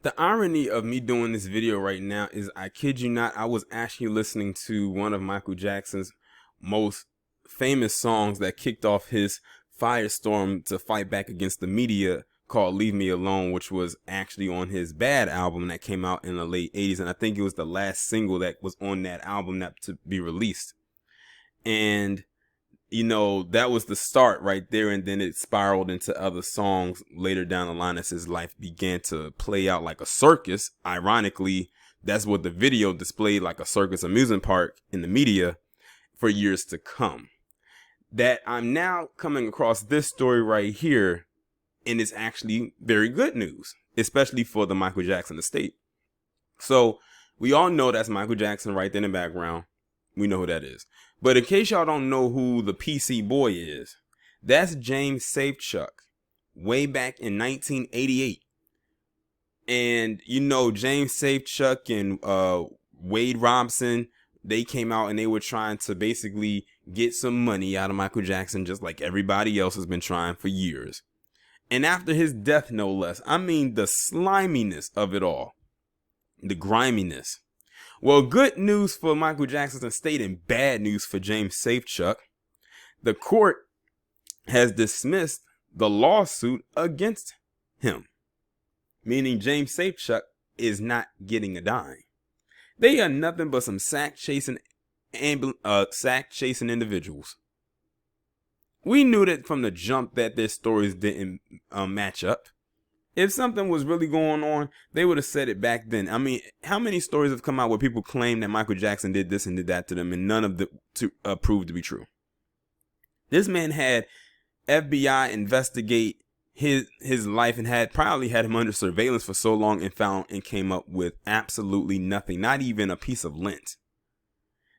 The irony of me doing this video right now is, I kid you not, I was actually listening to one of Michael Jackson's most famous songs that kicked off his firestorm to fight back against the media, called Leave Me Alone, which was actually on his Bad album that came out in the late 80s. And I think it was the last single that was on that album that to be released. And that was the start right there, and then it spiraled into other songs later down the line as his life began to play out like a circus. Ironically, that's what the video displayed, like a circus amusement park in the media for years to come. That I'm now coming across this story right here, and it's actually very good news, especially for the Michael Jackson estate. So we all know that's Michael Jackson right there in the background. We know who that is. But in case y'all don't know who the PC boy is, that's James Safechuck, way back in 1988. And James Safechuck and Wade Robson, they came out and they were trying to basically get some money out of Michael Jackson, just like everybody else has been trying for years. And after his death, no less. I mean, the sliminess of it all, the griminess. Well, good news for Michael Jackson's estate and bad news for James Safechuck. The court has dismissed the lawsuit against him, meaning James Safechuck is not getting a dime. They are nothing but some sack chasing individuals. We knew that from the jump that their stories didn't match up. If something was really going on, they would have said it back then. I mean, how many stories have come out where people claim that Michael Jackson did this and did that to them, and none of them proved to be true? This man had FBI investigate his life and probably had him under surveillance for so long, and came up with absolutely nothing, not even a piece of lint.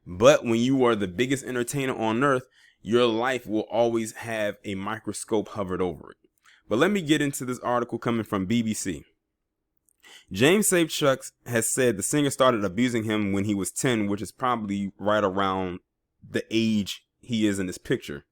But when you are the biggest entertainer on earth, your life will always have a microscope hovered over it. But let me get into this article coming from BBC. James Safechuck has said the singer started abusing him when he was 10, which is probably right around the age he is in this picture.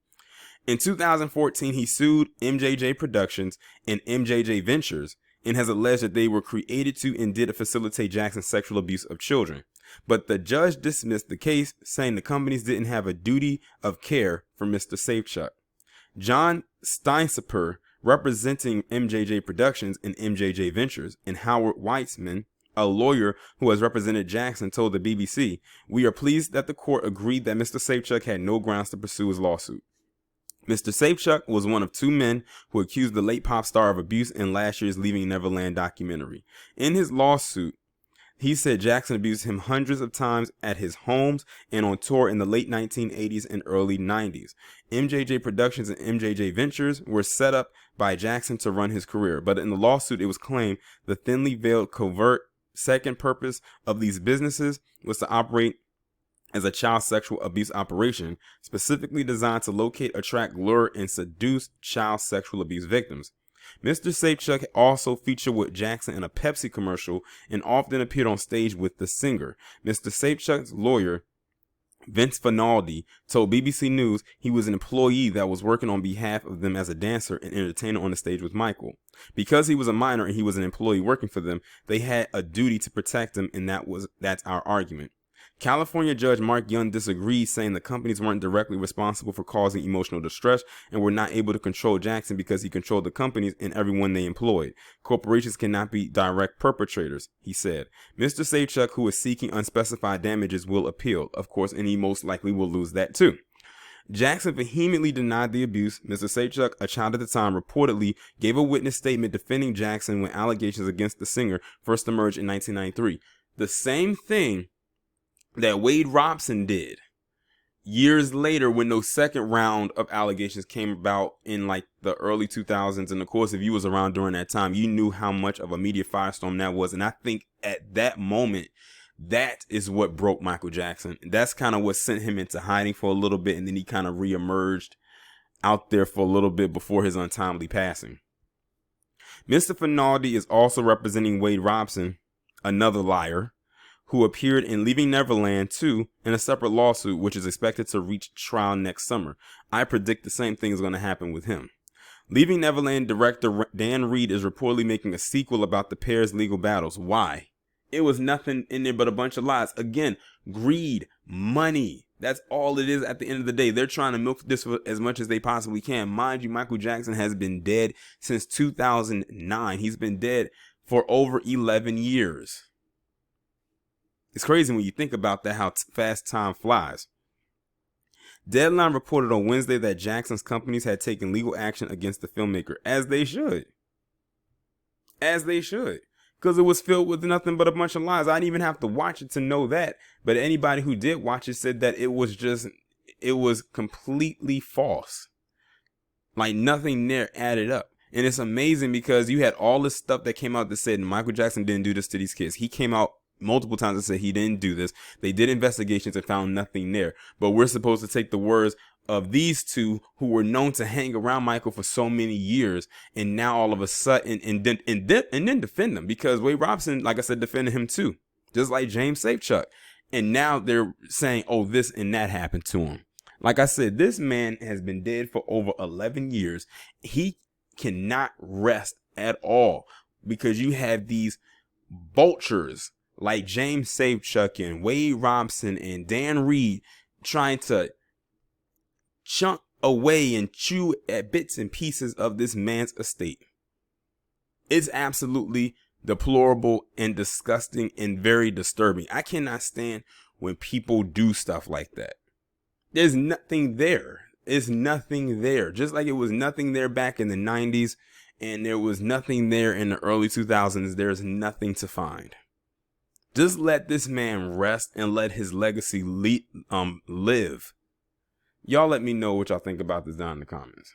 In 2014, he sued MJJ Productions and MJJ Ventures and has alleged that they were created to and did facilitate Jackson's sexual abuse of children. But the judge dismissed the case, saying the companies didn't have a duty of care for Mr. Safechuck. John Steinsaper, representing MJJ Productions and MJJ Ventures, and Howard Weitzman, a lawyer who has represented Jackson, told the BBC, "We are pleased that the court agreed that Mr. Safechuck had no grounds to pursue his lawsuit." Mr. Safechuck was one of two men who accused the late pop star of abuse in last year's Leaving Neverland documentary. In his lawsuit, he said Jackson abused him hundreds of times at his homes and on tour in the late 1980s and early 90s. MJJ Productions and MJJ Ventures were set up by Jackson to run his career, but in the lawsuit it was claimed the thinly veiled covert second purpose of these businesses was to operate as a child sexual abuse operation, specifically designed to locate, attract, lure, and seduce child sexual abuse victims. Mr. Safechuck also featured with Jackson in a Pepsi commercial and often appeared on stage with the singer. Mr. Safechuck's lawyer, Vince Finaldi, told BBC News he was an employee that was working on behalf of them as a dancer and entertainer on the stage with Michael. Because he was a minor and he was an employee working for them, they had a duty to protect him, and that's our argument. California Judge Mark Young disagreed, saying the companies weren't directly responsible for causing emotional distress and were not able to control Jackson because he controlled the companies and everyone they employed. Corporations cannot be direct perpetrators, he said. Mr. Safechuck, who is seeking unspecified damages, will appeal, of course, and he most likely will lose that too. Jackson vehemently denied the abuse. Mr. Safechuck, a child at the time, reportedly gave a witness statement defending Jackson when allegations against the singer first emerged in 1993. The same thing that Wade Robson did years later when those second round of allegations came about in like the early 2000s. And of course, if you was around during that time, you knew how much of a media firestorm that was. And I think at that moment, that is what broke Michael Jackson. That's kind of what sent him into hiding for a little bit. And then he kind of reemerged out there for a little bit before his untimely passing. Mr. Finaldi is also representing Wade Robson, another liar, who appeared in Leaving Neverland 2 in a separate lawsuit, which is expected to reach trial next summer. I predict the same thing is going to happen with him. Leaving Neverland director Dan Reed is reportedly making a sequel about the pair's legal battles. Why? It was nothing in there but a bunch of lies. Again, greed, money. That's all it is at the end of the day. They're trying to milk this for as much as they possibly can. Mind you, Michael Jackson has been dead since 2009. He's been dead for over 11 years. It's crazy when you think about that, how fast time flies. Deadline reported on Wednesday that Jackson's companies had taken legal action against the filmmaker, as they should. As they should. Because it was filled with nothing but a bunch of lies. I didn't even have to watch it to know that. But anybody who did watch it said that it was completely false. Like nothing there added up. And it's amazing because you had all this stuff that came out that said Michael Jackson didn't do this to these kids. He came out multiple times and said he didn't do this. They did investigations and found nothing there. But we're supposed to take the words of these two who were known to hang around Michael for so many years, and now all of a sudden and then defend them, because Wade Robson, like I said, defended him too, just like James Safechuck. And now they're saying, oh, this and that happened to him. Like I said, this man has been dead for over 11 years. He cannot rest at all because you have these vultures like James Safechuck and Wade Robson and Dan Reed trying to chunk away and chew at bits and pieces of this man's estate. It's absolutely deplorable and disgusting and very disturbing. I cannot stand when people do stuff like that. There's nothing there. It's nothing there. Just like it was nothing there back in the 90s and there was nothing there in the early 2000s, there's nothing to find. Just let this man rest and let his legacy live. Y'all let me know what y'all think about this down in the comments.